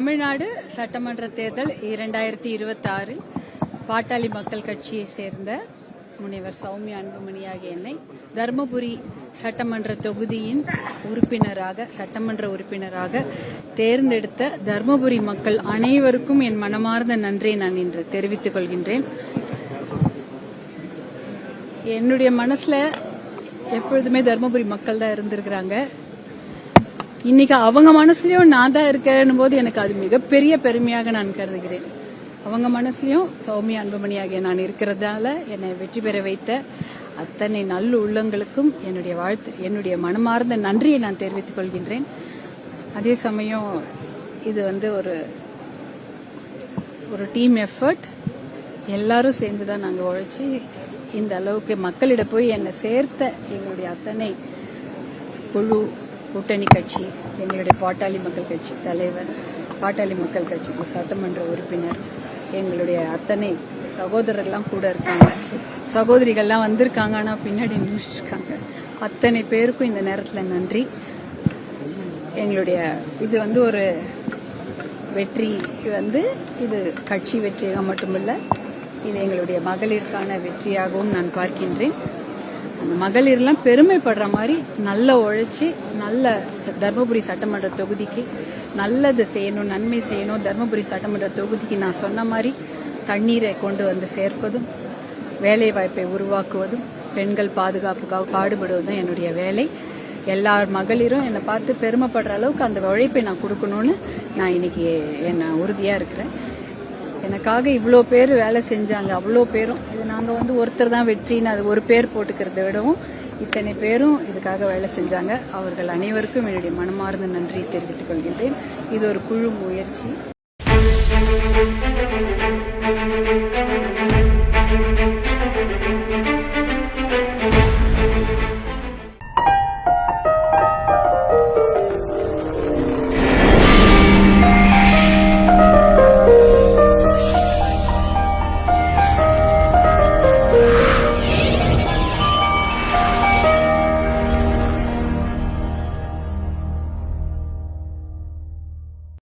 தமிழ்நாடு சட்டமன்ற தேர்தல் 2026 பாட்டாளி மக்கள் கட்சியை சேர்ந்த முனைவர் சௌமியா அன்புமணி ஆகிய என்னை தருமபுரி சட்டமன்ற தொகுதியின் சட்டமன்ற உறுப்பினராக தேர்ந்தெடுத்த தருமபுரி மக்கள் அனைவருக்கும் என் மனமார்ந்த நன்றியை நான் இன்று தெரிவித்துக் கொள்கின்றேன். என்னுடைய மனசுல எப்பொழுதுமே தருமபுரி மக்கள் தான் இருந்திருக்கிறாங்க. இன்னைக்கு அவங்க மனசுலயும் நான் தான் இருக்கேன் போது எனக்கு அது மிகப்பெரிய பெருமையாக நான் கருதுகிறேன். அவங்க மனசுலயும் சௌமியா அன்புமணி ஆகிய நான் இருக்கிறதால என்னை வெற்றி பெற வைத்த அத்தனை நல்ல உள்ளங்களுக்கும் என்னுடைய மனமார்ந்த நன்றியை நான் தெரிவித்துக் கொள்கின்றேன். அதே சமயம் இது ஒரு டீம் எஃபர்ட். எல்லாரும் சேர்ந்துதான் நாங்கள் உழைச்சி இந்த அளவுக்கு மக்களிடம் போய் என்னை சேர்த்த எங்களுடைய அத்தனை குழு, கூட்டணி கட்சி, எங்களுடைய பாட்டாளி மக்கள் கட்சி தலைவர், பாட்டாளி மக்கள் கட்சி சட்டமன்ற உறுப்பினர், எங்களுடைய அத்தனை சகோதரர்லாம் கூட இருக்காங்க, சகோதரிகள்லாம் வந்திருக்காங்க, ஆனால் பின்னாடி நின்றுட்டு இருக்காங்க. அத்தனை பேருக்கும் இந்த நேரத்தில் நன்றி. எங்களுடைய இது ஒரு வெற்றி, இது கட்சி வெற்றியாக மட்டுமல்ல, இது எங்களுடைய மகளிருக்கான வெற்றியாகவும் நான் பார்க்கின்றேன். அந்த மகளிர்லாம் பெருமைப்படுற மாதிரி நல்ல உழைச்சி தர்மபுரி சட்டமன்ற தொகுதிக்கு நல்லது செய்யணும், நன்மை செய்யணும். தர்மபுரி சட்டமன்ற தொகுதிக்கு நான் சொன்ன மாதிரி தண்ணீரை கொண்டு வந்து சேர்ப்பதும், வேலை வாய்ப்பை உருவாக்குவதும், பெண்கள் பாதுகாப்புக்காக பாடுபடுவதும் என்னுடைய வேலை. எல்லார் மகளிரும் என்னை பார்த்து பெருமைப்படுற அளவுக்கு அந்த உழைப்பை நான் கொடுக்கணும்னு நான் இன்னைக்கு உறுதியா இருக்கிறேன். எனக்காக இவ்வளோ பேர் வேலை செஞ்சாங்க. அவ்வளோ பேரும் இது நாங்கள் ஒருத்தர் தான் வெற்றின்னு அது ஒரு பேர் போட்டுக்கிறத விடவும் இத்தனை பேரும் இதுக்காக வேலை செஞ்சாங்க. அவர்கள் அனைவருக்கும் என்னுடைய மனமார்ந்த நன்றியை தெரிவித்துக் கொள்கின்றேன். இது ஒரு குழு முயற்சி.